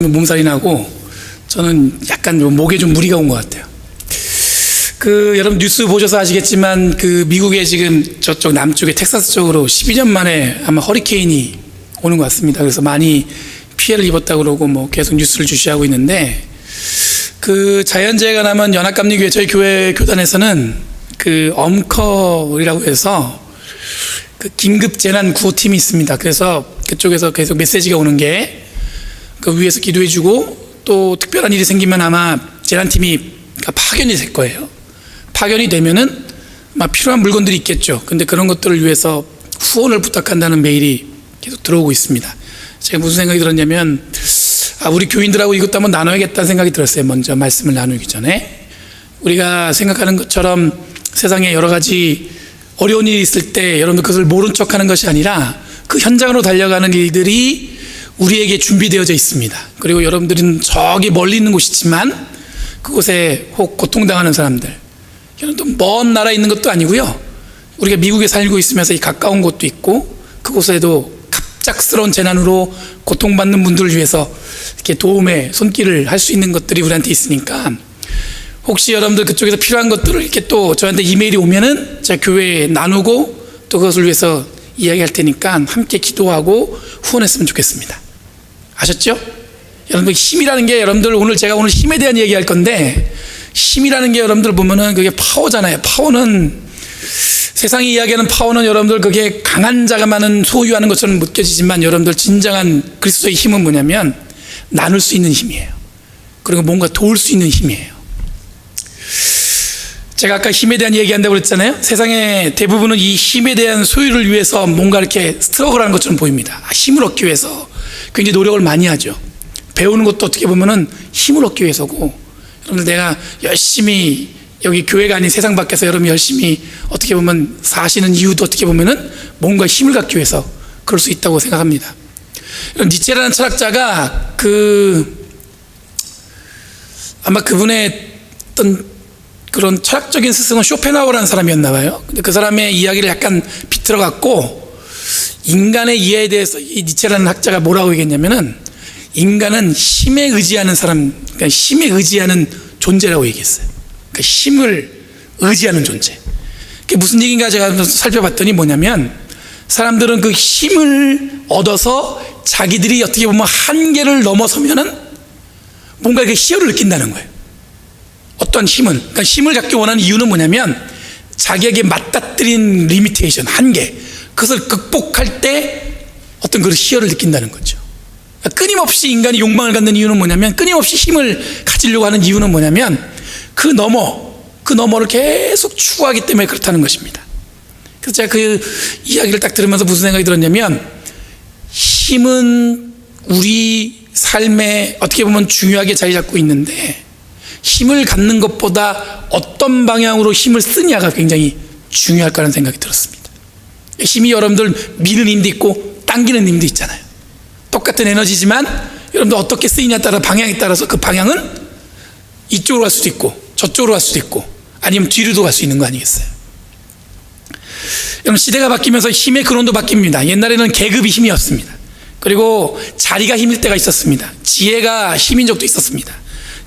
몸살이 나고 저는 약간 목에 좀 무리가 온 것 같아요. 여러분 뉴스 보셔서 아시겠지만 미국에 지금 저쪽 남쪽에 텍사스 쪽으로 12년 만에 아마 허리케인이 오는 것 같습니다. 그래서 많이 피해를 입었다고 그러고 계속 뉴스를 주시하고 있는데 자연재해가 나면 연합감리교회 저희 교회 교단에서는 엄커이라고 해서 긴급 재난 구호팀이 있습니다. 그래서 그쪽에서 계속 메시지가 오는 게 위에서 기도해주고 또 특별한 일이 생기면 아마 재난팀이 파견이 될 거예요. 파견이 되면은 아마 필요한 물건들이 있겠죠. 근데 그런 것들을 위해서 후원을 부탁한다는 메일이 계속 들어오고 있습니다. 제가 무슨 생각이 들었냐면 우리 교인들하고 이것도 한번 나눠야겠다는 생각이 들었어요. 먼저 말씀을 나누기 전에 우리가 생각하는 것처럼 세상에 여러 가지 어려운 일이 있을 때 여러분들 그것을 모른 척하는 것이 아니라 그 현장으로 달려가는 일들이 우리에게 준비되어져 있습니다. 그리고 여러분들은 저기 멀리 있는 곳이지만 그곳에 혹 고통당하는 사람들, 여러분들 먼 나라에 있는 것도 아니고요, 우리가 미국에 살고 있으면서 이 가까운 곳도 있고 그곳에도 갑작스러운 재난으로 고통받는 분들을 위해서 이렇게 도움의 손길을 할 수 있는 것들이 우리한테 있으니까 혹시 여러분들 그쪽에서 필요한 것들을 이렇게 또 저한테 이메일이 오면은 제가 교회에 나누고 또 그것을 위해서 이야기할 테니까 함께 기도하고 후원했으면 좋겠습니다. 아셨죠? 여러분들 힘이라는 게 여러분들 제가 오늘 힘에 대한 얘기할 건데 힘이라는 게 여러분들 보면은 그게 파워잖아요. 파워는 세상이 이야기하는 파워는 여러분들 그게 강한 자가만은 소유하는 것처럼 느껴지지만 여러분들 진정한 그리스도의 힘은 뭐냐면 나눌 수 있는 힘이에요. 그리고 뭔가 도울 수 있는 힘이에요. 제가 아까 힘에 대한 얘기한다고 그랬잖아요. 세상의 대부분은 이 힘에 대한 소유를 위해서 뭔가 이렇게 스트러글하는 것처럼 보입니다. 힘을 얻기 위해서 굉장히 노력을 많이 하죠. 배우는 것도 어떻게 보면은 힘을 얻기 위해서고, 여러분들 내가 열심히 여기 교회가 아닌 세상 밖에서 여러분 열심히 어떻게 보면 사시는 이유도 어떻게 보면은 뭔가 힘을 갖기 위해서 그럴 수 있다고 생각합니다. 니체라는 철학자가 아마 그분의 어떤 그런 철학적인 스승은 쇼펜하우어라는 사람이었나 봐요. 근데 그 사람의 이야기를 약간 비틀어 갖고 인간의 이해에 대해서 이 니체라는 학자가 뭐라고 얘기했냐면은 인간은 힘에 의지하는 사람, 그러니까 힘에 의지하는 존재라고 얘기했어요. 그러니까 힘을 의지하는 존재. 그게 무슨 얘기인가 제가 살펴봤더니 뭐냐면 사람들은 그 힘을 얻어서 자기들이 어떻게 보면 한계를 넘어서면은 뭔가 그 희열을 느낀다는 거예요. 어떤 힘은, 그러니까 힘을 갖기 원하는 이유는 뭐냐면 자기에게 맞닥뜨린 리미테이션, 한계, 그것을 극복할 때 어떤 그런 희열을 느낀다는 거죠. 그러니까 끊임없이 인간이 욕망을 갖는 이유는 뭐냐면, 끊임없이 힘을 가지려고 하는 이유는 뭐냐면 그 너머를 계속 추구하기 때문에 그렇다는 것입니다. 그래서 제가 그 이야기를 딱 들으면서 무슨 생각이 들었냐면, 힘은 우리 삶에 어떻게 보면 중요하게 자리 잡고 있는데 힘을 갖는 것보다 어떤 방향으로 힘을 쓰냐가 굉장히 중요할 거라는 생각이 들었습니다. 힘이 여러분들 미는 힘도 있고 당기는 힘도 있잖아요. 똑같은 에너지지만 여러분들 어떻게 쓰이냐에 따라 방향에 따라서 그 방향은 이쪽으로 갈 수도 있고 저쪽으로 갈 수도 있고 아니면 뒤로도 갈 수 있는 거 아니겠어요? 여러분 시대가 바뀌면서 힘의 근원도 바뀝니다. 옛날에는 계급이 힘이었습니다. 그리고 자리가 힘일 때가 있었습니다. 지혜가 힘인 적도 있었습니다.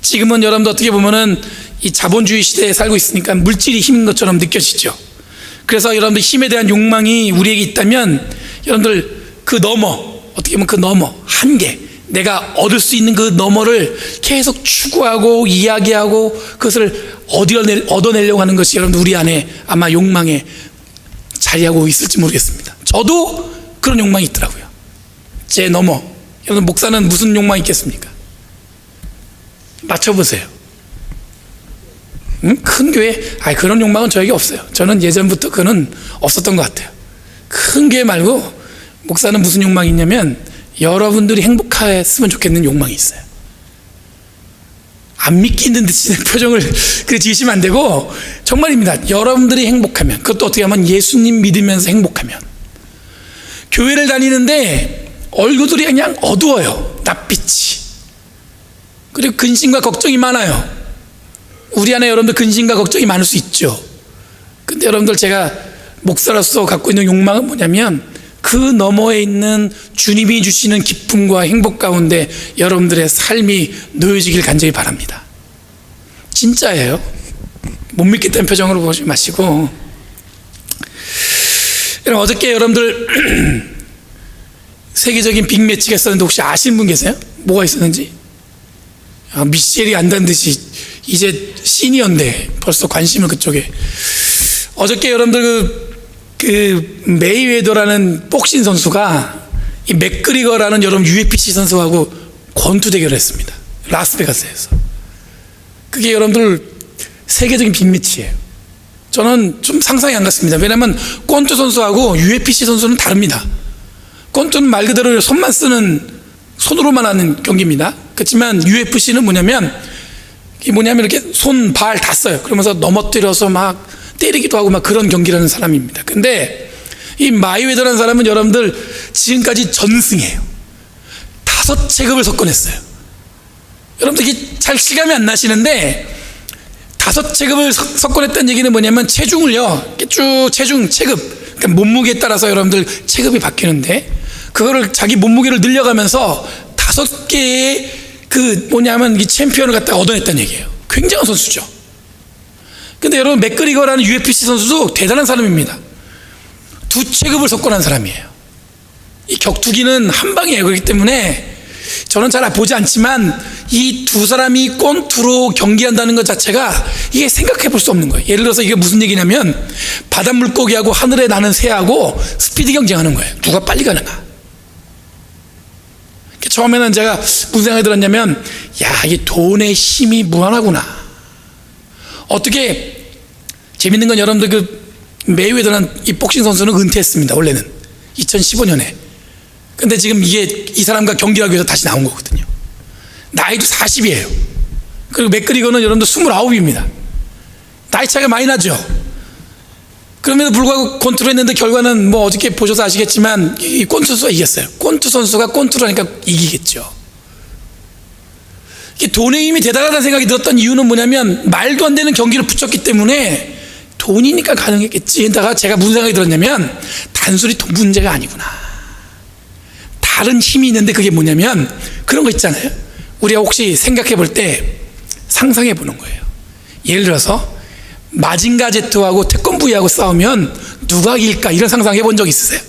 지금은 여러분들 어떻게 보면은 이 자본주의 시대에 살고 있으니까 물질이 힘인 것처럼 느껴지죠. 그래서 여러분들 힘에 대한 욕망이 우리에게 있다면 여러분들 어떻게 보면 그 너머, 한계, 내가 얻을 수 있는 그 너머를 계속 추구하고 이야기하고 그것을 얻어내려고 하는 것이 여러분들 우리 안에 아마 욕망에 자리하고 있을지 모르겠습니다. 저도 그런 욕망이 있더라고요. 제 너머. 여러분 목사는 무슨 욕망이 있겠습니까? 맞춰보세요. 큰 교회? 그런 욕망은 저에게 없어요. 저는 예전부터 그는 없었던 것 같아요. 큰 교회 말고 목사는 무슨 욕망이 있냐면 여러분들이 행복했으면 좋겠는 욕망이 있어요. 안 믿기는 듯이 표정을 지으시면 안 되고 정말입니다. 여러분들이 행복하면, 그것도 어떻게 하면 예수님 믿으면서 행복하면, 교회를 다니는데 얼굴들이 그냥 어두워요. 낯빛이. 그리고 근심과 걱정이 많아요. 우리 안에 여러분들 근심과 걱정이 많을 수 있죠. 근데 여러분들 제가 목사로서 갖고 있는 욕망은 뭐냐면 그 너머에 있는 주님이 주시는 기쁨과 행복 가운데 여러분들의 삶이 놓여지길 간절히 바랍니다. 진짜예요. 못 믿겠다는 표정으로 보지 마시고. 여러분, 어저께 여러분들 세계적인 빅매치가 있었는데 혹시 아시는 분 계세요? 뭐가 있었는지? 미셸이 안다는 듯이 이제 시니어인데 벌써 관심을 그쪽에. 어저께 여러분들 그 메이웨더라는 복싱 선수가 이 맥그리거라는 여러분 UFC 선수하고 권투 대결을 했습니다. 라스베가스에서. 그게 여러분들 세계적인 빅매치예요. 저는 좀 상상이 안 갔습니다. 왜냐하면 권투 선수하고 UFC 선수는 다릅니다. 권투는 말 그대로 손만 쓰는, 손으로만 하는 경기입니다. 그렇지만 UFC는 뭐냐면 이렇게 손, 발 다 써요. 그러면서 넘어뜨려서 막 때리기도 하고 막 그런 경기라는 사람입니다. 근데 이 마이웨더라는 사람은 여러분들 지금까지 전승이에요. 5체급을 석권했어요. 여러분들 이게 잘 실감이 안 나시는데 5체급을 석권했다는 얘기는 뭐냐면 체중을요, 쭉 체급, 그러니까 몸무게에 따라서 여러분들 체급이 바뀌는데 그거를 자기 몸무게를 늘려가면서 5개의 이 챔피언을 갖다가 얻어냈다는 얘기예요. 굉장한 선수죠. 근데 여러분 맥그리거라는 UFC 선수도 대단한 사람입니다. 2체급을 석권한 사람이에요. 이 격투기는 한 방이에요. 그렇기 때문에 저는 잘 보지 않지만 이 두 사람이 권투로 경기한다는 것 자체가 이게 생각해 볼 수 없는 거예요. 예를 들어서 이게 무슨 얘기냐면 바닷물고기하고 하늘에 나는 새하고 스피드 경쟁하는 거예요. 누가 빨리 가는가. 처음에는 제가 무슨 생각이 들었냐면, 야, 이게 돈의 힘이 무한하구나. 어떻게 재밌는 건 여러분들 메이웨더라는 이 복싱 선수는 은퇴했습니다. 원래는 2015년에. 근데 지금 이 사람과 경기하기 위해서 다시 나온 거거든요. 나이도 40이에요. 그리고 맥그리거는 여러분들 29입니다. 나이 차이가 많이 나죠. 그럼에도 불구하고 권투를 했는데 결과는 뭐 어저께 보셔서 아시겠지만 이 권투 선수가 이겼어요. 권투 선수가 권투를 하니까 이기겠죠. 이게 돈의 힘이 대단하다는 생각이 들었던 이유는 뭐냐면 말도 안 되는 경기를 붙였기 때문에 돈이니까 가능했겠지. 다가 제가 무슨 생각이 들었냐면 단순히 돈 문제가 아니구나. 다른 힘이 있는데 그게 뭐냐면 그런 거 있잖아요. 우리가 혹시 생각해 볼 때 상상해 보는 거예요. 예를 들어서 마징가 제트하고 태권브이하고 싸우면 누가 이길까 이런 상상해 본 적 있으세요?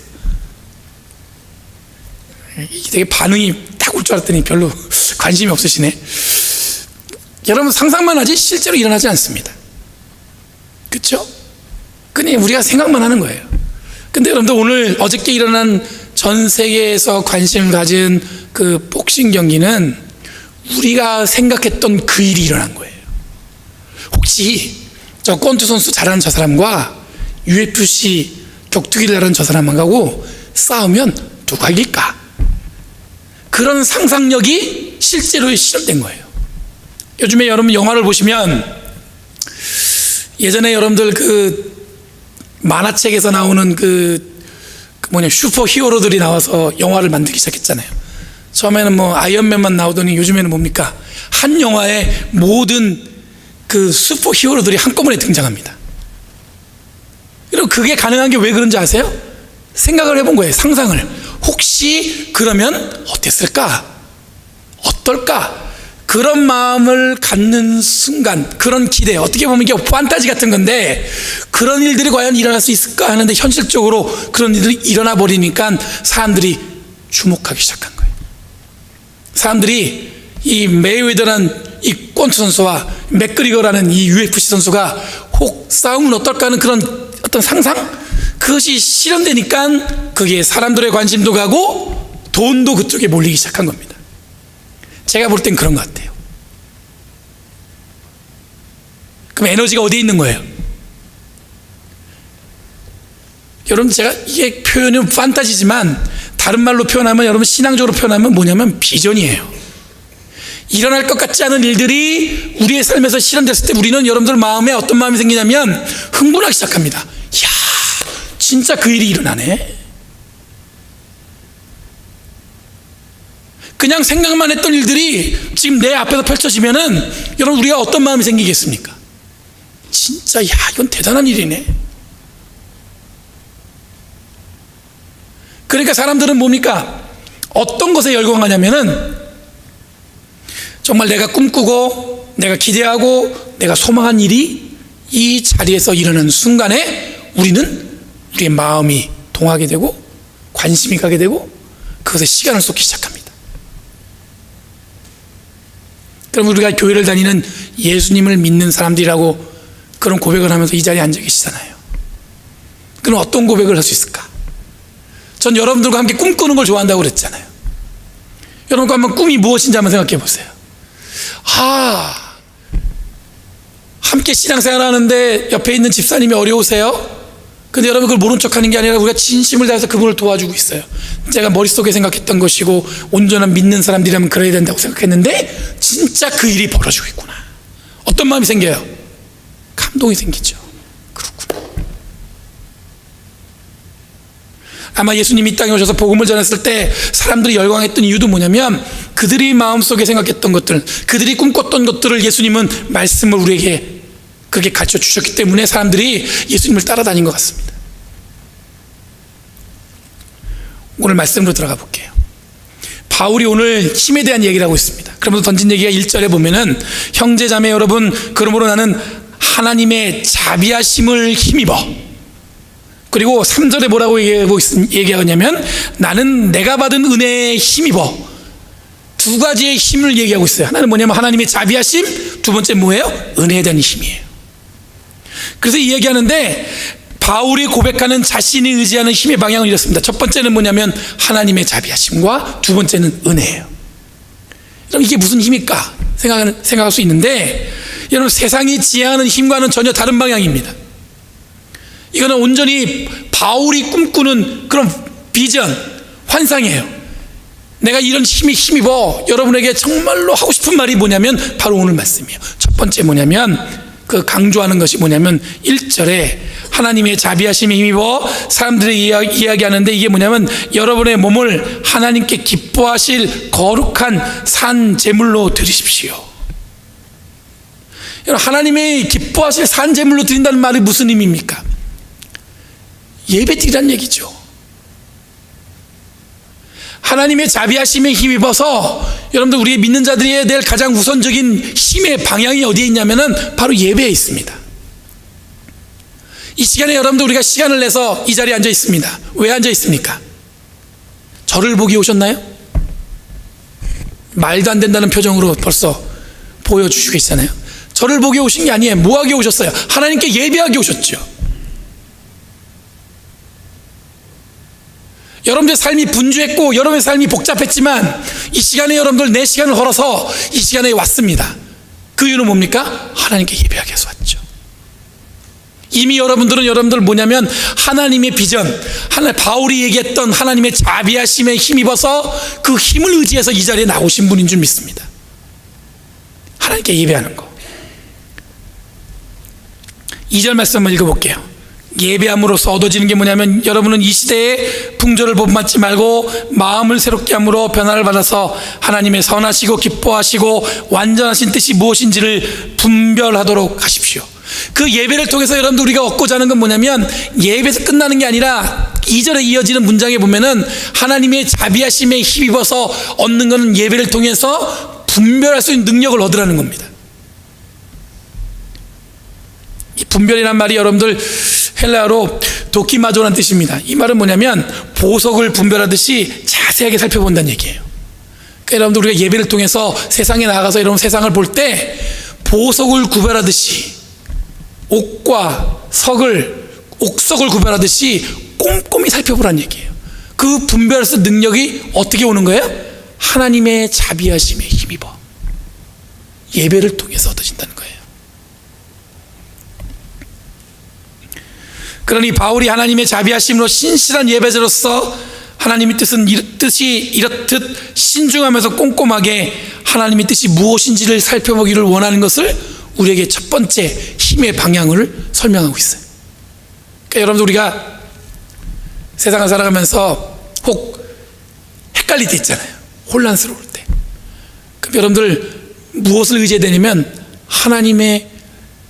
되게 반응이 딱 올 줄 알았더니 별로 관심이 없으시네. 여러분 상상만 하지 실제로 일어나지 않습니다. 그렇죠? 그냥 우리가 생각만 하는 거예요. 근데 여러분들 오늘 어저께 일어난 전 세계에서 관심을 가진 그 복싱 경기는 우리가 생각했던 그 일이 일어난 거예요. 혹시 저 권투 선수 잘하는 저 사람과 UFC 격투기를 잘하는 저 사람하고 싸우면 누가 이길까? 그런 상상력이 실제로 실현된 거예요. 요즘에 여러분 영화를 보시면 예전에 여러분들 그 만화책에서 나오는 슈퍼 히어로들이 나와서 영화를 만들기 시작했잖아요. 처음에는 뭐 아이언맨만 나오더니 요즘에는 뭡니까? 한 영화에 모든 그 슈퍼 히어로들이 한꺼번에 등장합니다. 그리고 그게 가능한 게 왜 그런지 아세요? 생각을 해본 거예요. 상상을. 혹시 그러면 어땠을까? 어떨까? 그런 마음을 갖는 순간, 그런 기대, 어떻게 보면 이게 판타지 같은 건데 그런 일들이 과연 일어날 수 있을까 하는데 현실적으로 그런 일들이 일어나 버리니까 사람들이 주목하기 시작한 거예요. 사람들이 이 메이웨더라는 이 권투 선수와 맥그리거라는 이 UFC 선수가 혹 싸우면 어떨까 하는 그런 어떤 상상? 그것이 실현되니까 그게 사람들의 관심도 가고 돈도 그쪽에 몰리기 시작한 겁니다. 제가 볼 땐 그런 것 같아요. 그럼 에너지가 어디에 있는 거예요? 여러분 제가 이게 표현은 판타지지만 다른 말로 표현하면 여러분 신앙적으로 표현하면 뭐냐면 비전이에요. 일어날 것 같지 않은 일들이 우리의 삶에서 실현됐을 때 우리는 여러분들 마음에 어떤 마음이 생기냐면 흥분하기 시작합니다. 이야 진짜 그 일이 일어나네. 그냥 생각만 했던 일들이 지금 내 앞에서 펼쳐지면은 여러분 우리가 어떤 마음이 생기겠습니까? 진짜 이건 대단한 일이네. 그러니까 사람들은 뭡니까? 어떤 것에 열광하냐면은 정말 내가 꿈꾸고 내가 기대하고 내가 소망한 일이 이 자리에서 일어나는 순간에 우리는 우리의 마음이 동하게 되고 관심이 가게 되고 그것에 시간을 쏟기 시작합니다. 그럼 우리가 교회를 다니는 예수님을 믿는 사람들이라고 그런 고백을 하면서 이 자리에 앉아 계시잖아요. 그럼 어떤 고백을 할 수 있을까? 전 여러분들과 함께 꿈꾸는 걸 좋아한다고 그랬잖아요. 여러분과 한번 꿈이 무엇인지 한번 생각해 보세요. 함께 신앙생활 하는데 옆에 있는 집사님이 어려우세요? 근데 여러분 그걸 모른 척 하는 게 아니라 우리가 진심을 다해서 그분을 도와주고 있어요. 제가 머릿속에 생각했던 것이고 온전한 믿는 사람들이라면 그래야 된다고 생각했는데 진짜 그 일이 벌어지고 있구나. 어떤 마음이 생겨요? 감동이 생기죠. 그렇구나. 아마 예수님이 이 땅에 오셔서 복음을 전했을 때 사람들이 열광했던 이유도 뭐냐면 그들이 마음속에 생각했던 것들, 그들이 꿈꿨던 것들을 예수님은 말씀을 우리에게 그렇게 가르쳐 주셨기 때문에 사람들이 예수님을 따라다닌 것 같습니다. 오늘 말씀으로 들어가 볼게요. 바울이 오늘 힘에 대한 얘기를 하고 있습니다. 그러면서 던진 얘기가 1절에 보면은 형제 자매 여러분, 그러므로 나는 하나님의 자비하심을 힘입어. 그리고 3절에 뭐라고 얘기하냐면 나는 내가 받은 은혜에 힘입어. 두 가지의 힘을 얘기하고 있어요. 하나는 뭐냐면 하나님의 자비하심, 두 번째 뭐예요? 은혜에 대한 힘이에요. 그래서 이 얘기하는데 바울이 고백하는 자신이 의지하는 힘의 방향은 이렇습니다. 첫 번째는 뭐냐면 하나님의 자비하심과 두 번째는 은혜예요. 그럼 이게 무슨 힘일까 생각할 수 있는데 여러분 세상이 지향하는 힘과는 전혀 다른 방향입니다. 이거는 온전히 바울이 꿈꾸는 그런 비전, 환상이에요. 내가 이런 힘입어 여러분에게 정말로 하고 싶은 말이 뭐냐면 바로 오늘 말씀이에요. 첫 번째 뭐냐면 그 강조하는 것이 뭐냐면 1절에 하나님의 자비하심에 힘입어 사람들이 이야기하는데 이게 뭐냐면 여러분의 몸을 하나님께 기뻐하실 거룩한 산 제물로 드리십시오. 하나님의 기뻐하실 산 제물로 드린다는 말이 무슨 의미입니까? 예배 드리라는 얘기죠. 하나님의 자비하심에 힘입어서 여러분들 우리 믿는 자들이 해야 될 가장 우선적인 힘의 방향이 어디에 있냐면은 바로 예배에 있습니다. 이 시간에 여러분들 우리가 시간을 내서 이 자리에 앉아 있습니다. 왜 앉아 있습니까? 저를 보기 오셨나요? 말도 안 된다는 표정으로 벌써 보여주시고 계시잖아요. 저를 보기 오신 게 아니에요. 뭐 하기 오셨어요? 하나님께 예배하기 오셨죠. 여러분들의 삶이 분주했고 여러분의 삶이 복잡했지만 이 시간에 여러분들 내 시간을 걸어서 이 시간에 왔습니다. 그 이유는 뭡니까? 하나님께 예배하기 위해서 왔죠. 이미 여러분들 뭐냐면 하나님의 비전, 바울이 얘기했던 하나님의 자비하심에 힘입어서 그 힘을 의지해서 이 자리에 나오신 분인 줄 믿습니다. 하나님께 예배하는 거. 2절 말씀 한번 읽어볼게요. 예배함으로써 얻어지는 게 뭐냐면 여러분은 이 시대에 풍조를 본받지 말고 마음을 새롭게 함으로 변화를 받아서 하나님의 선하시고 기뻐하시고 완전하신 뜻이 무엇인지를 분별하도록 하십시오. 그 예배를 통해서 여러분들 우리가 얻고자 하는 건 뭐냐면 예배에서 끝나는 게 아니라 2절에 이어지는 문장에 보면은 하나님의 자비하심에 힘입어서 얻는 것은 예배를 통해서 분별할 수 있는 능력을 얻으라는 겁니다. 이 분별이란 말이 여러분들 헬라어로 도키마조라는 뜻입니다. 이 말은 뭐냐면 보석을 분별하듯이 자세하게 살펴본다는 얘기예요. 그러니까 여러분들 우리가 예배를 통해서 세상에 나가서 여러분 세상을 볼 때 보석을 구별하듯이 옥과 옥석을 구별하듯이 꼼꼼히 살펴보라는 얘기예요. 그 분별할 수 있는 능력이 어떻게 오는 거예요? 하나님의 자비하심에 힘입어 예배를 통해서 얻어진다는 거예요. 그러니 바울이 하나님의 자비하심으로 신실한 예배자로서 하나님의 뜻이 이렇듯 신중하면서 꼼꼼하게 하나님의 뜻이 무엇인지를 살펴보기를 원하는 것을 우리에게 첫 번째 힘의 방향을 설명하고 있어요. 그러니까 여러분들 우리가 세상을 살아가면서 혹 헷갈릴 때 있잖아요. 혼란스러울 때. 그럼 여러분들 무엇을 의지해야 되냐면 하나님의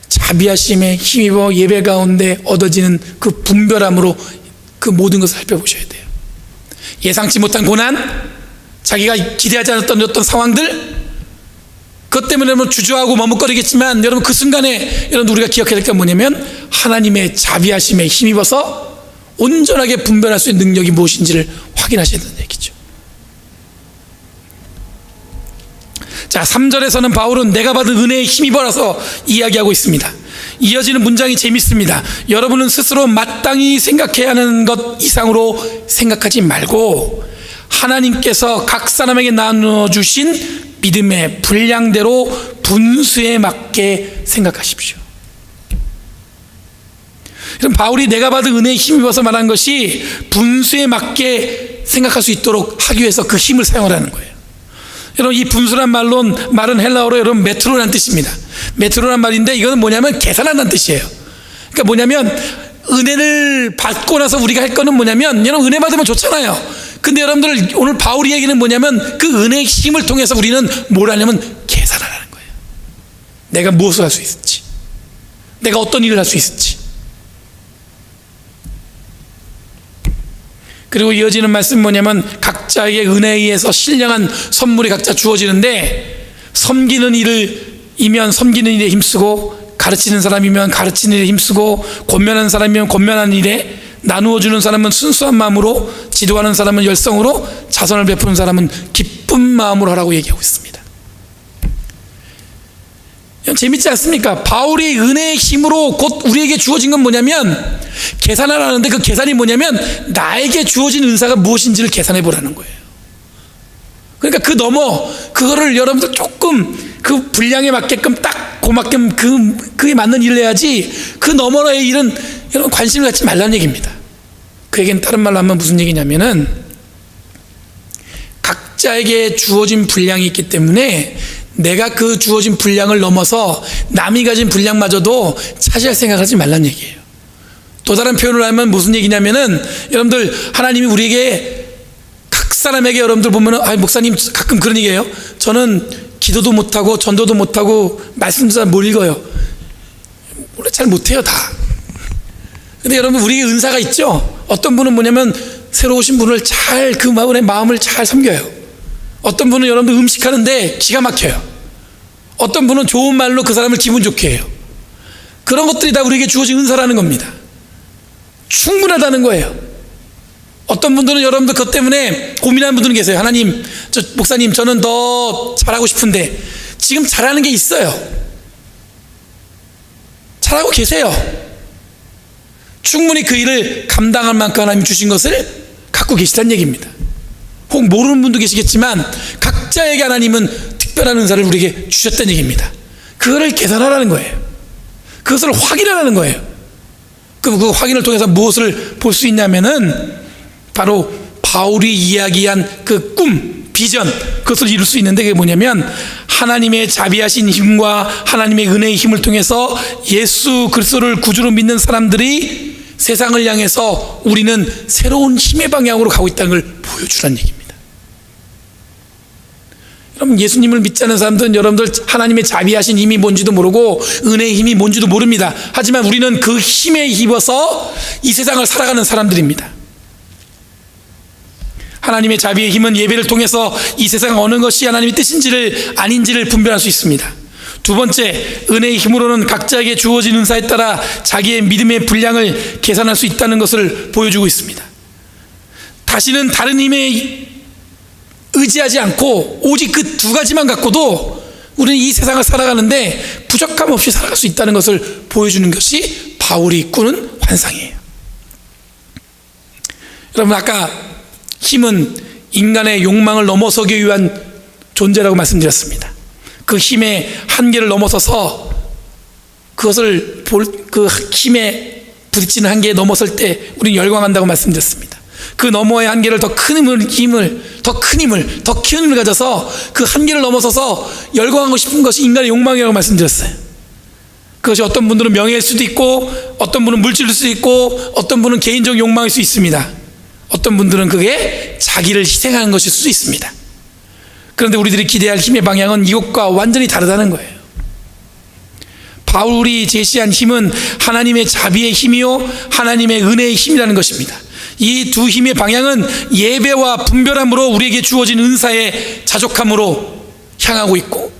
자비하심에 힘입어 예배 가운데 얻어지는 그 분별함으로 그 모든 것을 살펴보셔야 돼요. 예상치 못한 고난, 자기가 기대하지 않았던 어떤 상황들, 그것 때문에 여러분 주저하고 머뭇거리겠지만 여러분 그 순간에 여러분 우리가 기억해야 될 게 뭐냐면 하나님의 자비하심에 힘입어서 온전하게 분별할 수 있는 능력이 무엇인지를 확인하셔야 된다는 얘기죠. 자, 3절에서는 바울은 내가 받은 은혜에 힘입어라서 이야기하고 있습니다. 이어지는 문장이 재밌습니다. 여러분은 스스로 마땅히 생각해야 하는 것 이상으로 생각하지 말고 하나님께서 각 사람에게 나눠주신 믿음의 분량대로 분수에 맞게 생각하십시오. 그럼 바울이 내가 받은 은혜에 힘입어서 말한 것이 분수에 맞게 생각할 수 있도록 하기 위해서 그 힘을 사용하라는 거예요. 여러분, 이 분수란 말은 헬라어로 여러분 메트로라는 뜻입니다. 메트로란 말인데 이거는 뭐냐면 계산한다는 뜻이에요. 그러니까 뭐냐면 은혜를 받고 나서 우리가 할 거는 뭐냐면 여러분 은혜 받으면 좋잖아요. 근데 여러분들 오늘 바울이 얘기는 뭐냐면 그 은혜의 힘을 통해서 우리는 뭘 하냐면 계산을 하는 거예요. 내가 무엇을 할 수 있을지, 내가 어떤 일을 할 수 있을지. 그리고 이어지는 말씀은 뭐냐면 각자에게 은혜에 의해서 신령한 선물이 각자 주어지는데 섬기는 일이면 섬기는 일에 힘쓰고, 가르치는 사람이면 가르치는 일에 힘쓰고, 권면하는 사람이면 권면하는 일에, 나누어주는 사람은 순수한 마음으로, 지도하는 사람은 열성으로, 자선을 베푸는 사람은 기쁜 마음으로 하라고 얘기하고 있습니다. 재밌지 않습니까? 바울이 은혜의 힘으로 곧 우리에게 주어진 건 뭐냐면 계산을 하는데 그 계산이 뭐냐면 나에게 주어진 은사가 무엇인지를 계산해 보라는 거예요. 그러니까 그거를 여러분들 조금 그 분량에 맞게끔 딱 고맙게 그에 맞는 일을 해야지 그 너머의 일은 여러분 관심을 갖지 말라는 얘기입니다. 그 얘기는 다른 말로 하면 무슨 얘기냐면은 각자에게 주어진 분량이 있기 때문에 내가 그 주어진 분량을 넘어서 남이 가진 분량마저도 차지할 생각하지 말라는 얘기예요. 또 다른 표현을 하면 무슨 얘기냐면은 여러분들 하나님이 우리에게 각 사람에게 여러분들 보면은 목사님 가끔 그런 얘기해요. 저는 기도도 못하고 전도도 못하고 말씀도 잘 못 읽어요. 원래 잘 못해요 다. 근데 여러분 우리에게 은사가 있죠. 어떤 분은 뭐냐면 새로 오신 분을 잘 그 마음을 잘 섬겨요. 어떤 분은 여러분들 음식하는데 기가 막혀요. 어떤 분은 좋은 말로 그 사람을 기분 좋게 해요. 그런 것들이 다 우리에게 주어진 은사라는 겁니다. 충분하다는 거예요. 어떤 분들은 여러분들 그것 때문에 고민하는 분들은 계세요. 하나님, 목사님 저는 더 잘하고 싶은데 지금 잘하는 게 있어요. 잘하고 계세요. 충분히 그 일을 감당할 만큼 하나님 주신 것을 갖고 계시다는 얘기입니다. 혹 모르는 분도 계시겠지만 각자에게 하나님은 특별한 은사를 우리에게 주셨다는 얘기입니다. 그거를 계산하라는 거예요. 그것을 확인하라는 거예요. 그 확인을 통해서 무엇을 볼 수 있냐면은 바로 바울이 이야기한 그 꿈, 비전, 그것을 이룰 수 있는데 그게 뭐냐면 하나님의 자비하신 힘과 하나님의 은혜의 힘을 통해서 예수 그리스도를 구주로 믿는 사람들이 세상을 향해서 우리는 새로운 힘의 방향으로 가고 있다는 걸 보여주라는 얘기입니다. 여러분 예수님을 믿지 않는 사람들은 여러분들 하나님의 자비하신 힘이 뭔지도 모르고 은혜의 힘이 뭔지도 모릅니다. 하지만 우리는 그 힘에 힘입어서 이 세상을 살아가는 사람들입니다. 하나님의 자비의 힘은 예배를 통해서 이 세상 어느 것이 하나님의 뜻인지를 아닌지를 분별할 수 있습니다. 두 번째, 은혜의 힘으로는 각자에게 주어진 은사에 따라 자기의 믿음의 분량을 계산할 수 있다는 것을 보여주고 있습니다. 다시는 다른 힘에 의지하지 않고 오직 그 두 가지만 갖고도 우리는 이 세상을 살아가는데 부족함 없이 살아갈 수 있다는 것을 보여주는 것이 바울이 꾸는 환상이에요. 여러분 아까 힘은 인간의 욕망을 넘어서기 위한 존재라고 말씀드렸습니다. 그 힘의 한계를 넘어서서 그것을 그 힘에 부딪히는 한계에 넘어설 때 우리는 열광한다고 말씀드렸습니다. 그 너머의 한계를 더 큰 힘을 더 큰 힘을 가져서 그 한계를 넘어서서 열광하고 싶은 것이 인간의 욕망이라고 말씀드렸어요. 그것이 어떤 분들은 명예일 수도 있고 어떤 분은 물질일 수도 있고 어떤 분은 개인적 욕망일 수 있습니다. 어떤 분들은 그게 자기를 희생하는 것일 수도 있습니다. 그런데 우리들이 기대할 힘의 방향은 이것과 완전히 다르다는 거예요. 바울이 제시한 힘은 하나님의 자비의 힘이요 하나님의 은혜의 힘이라는 것입니다. 이 두 힘의 방향은 예배와 분별함으로 우리에게 주어진 은사의 자족함으로 향하고 있고,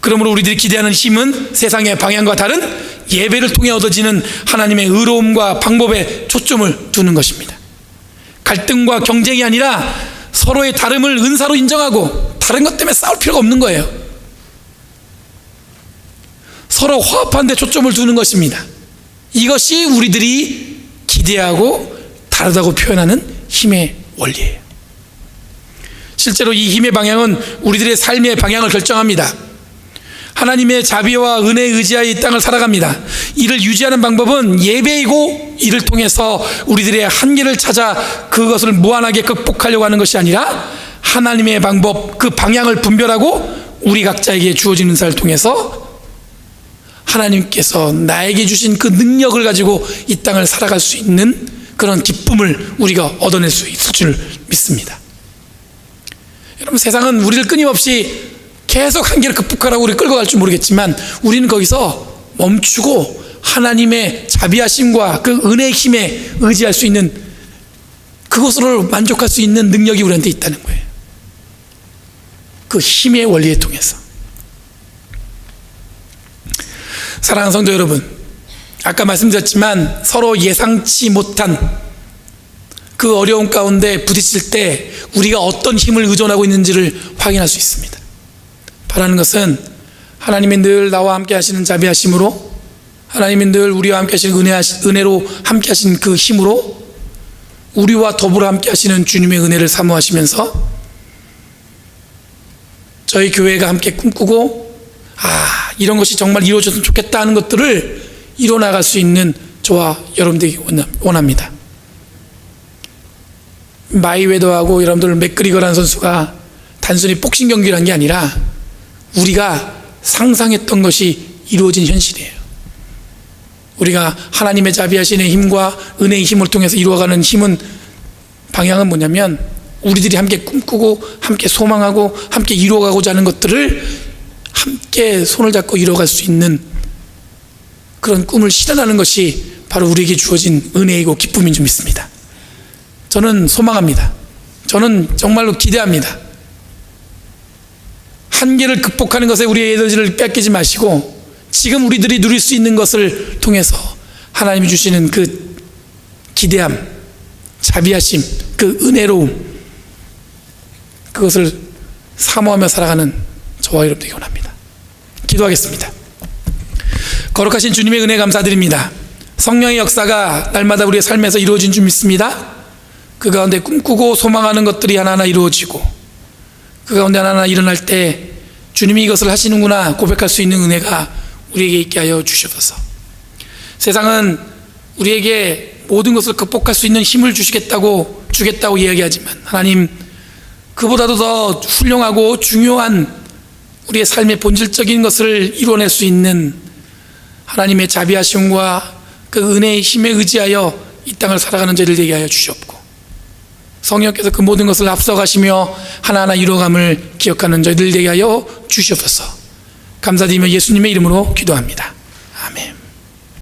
그러므로 우리들이 기대하는 힘은 세상의 방향과 다른 예배를 통해 얻어지는 하나님의 의로움과 방법에 초점을 두는 것입니다. 갈등과 경쟁이 아니라 서로의 다름을 은사로 인정하고 다른 것 때문에 싸울 필요가 없는 거예요. 서로 화합하는 데 초점을 두는 것입니다. 이것이 우리들이 기대하고 다르다고 표현하는 힘의 원리예요. 실제로 이 힘의 방향은 우리들의 삶의 방향을 결정합니다. 하나님의 자비와 은혜에 의지하여 이 땅을 살아갑니다. 이를 유지하는 방법은 예배이고, 이를 통해서 우리들의 한계를 찾아 그것을 무한하게 극복하려고 하는 것이 아니라 하나님의 방법, 그 방향을 분별하고 우리 각자에게 주어진 은사를 통해서 하나님께서 나에게 주신 그 능력을 가지고 이 땅을 살아갈 수 있는 그런 기쁨을 우리가 얻어낼 수 있을 줄 믿습니다. 여러분, 세상은 우리를 끊임없이 계속 한계를 극복하라고 우리 끌고 갈 줄 모르겠지만, 우리는 거기서 멈추고 하나님의 자비하심과 그 은혜의 힘에 의지할 수 있는, 그것으로 만족할 수 있는 능력이 우리한테 있다는 거예요. 그 힘의 원리에 통해서. 사랑하는 성도 여러분, 아까 말씀드렸지만 서로 예상치 못한 그 어려움 가운데 부딪힐 때 우리가 어떤 힘을 의존하고 있는지를 확인할 수 있습니다. 바라는 것은 하나님이 늘 나와 함께 하시는 자비하심으로, 하나님이 늘 우리와 함께 하시는 은혜로 함께 하신 그 힘으로 우리와 더불어 함께 하시는 주님의 은혜를 사모하시면서 저희 교회가 함께 꿈꾸고, 이런 것이 정말 이루어졌으면 좋겠다 하는 것들을 이뤄나갈 수 있는 저와 여러분들이 원합니다. 마이웨더하고 여러분들 맥그리거라는 선수가 단순히 복싱 경기를 한 게 아니라 우리가 상상했던 것이 이루어진 현실이에요. 우리가 하나님의 자비하심의 힘과 은혜의 힘을 통해서 이루어가는 힘은, 방향은 뭐냐면 우리들이 함께 꿈꾸고 함께 소망하고 함께 이루어가고자 하는 것들을 함께 손을 잡고 이루어갈 수 있는 그런 꿈을 실현하는 것이 바로 우리에게 주어진 은혜이고 기쁨인 줄 믿습니다. 저는 소망합니다. 저는 정말로 기대합니다. 한계를 극복하는 것에 우리의 에너지를 뺏기지 마시고, 지금 우리들이 누릴 수 있는 것을 통해서 하나님이 주시는 그 기대함, 자비하심, 그 은혜로움, 그것을 사모하며 살아가는 저와 여러분들에게 원합니다. 기도하겠습니다. 거룩하신 주님의 은혜 감사드립니다. 성령의 역사가 날마다 우리의 삶에서 이루어진 줄 믿습니다. 그 가운데 꿈꾸고 소망하는 것들이 하나하나 이루어지고, 그 가운데 하나하나 일어날 때 주님이 이것을 하시는구나 고백할 수 있는 은혜가 우리에게 있게 하여 주시옵소서. 세상은 우리에게 모든 것을 극복할 수 있는 힘을 주겠다고 이야기하지만, 하나님, 그보다도 더 훌륭하고 중요한 우리의 삶의 본질적인 것을 이루어낼 수 있는 하나님의 자비하심과 그 은혜의 힘에 의지하여 이 땅을 살아가는 저희들 되게 하여 주시옵고, 성령께서 그 모든 것을 앞서가시며 하나하나 이루어감을 기억하는 저희들 되게 하여 주시옵소서. 감사드리며 예수님의 이름으로 기도합니다. 아멘.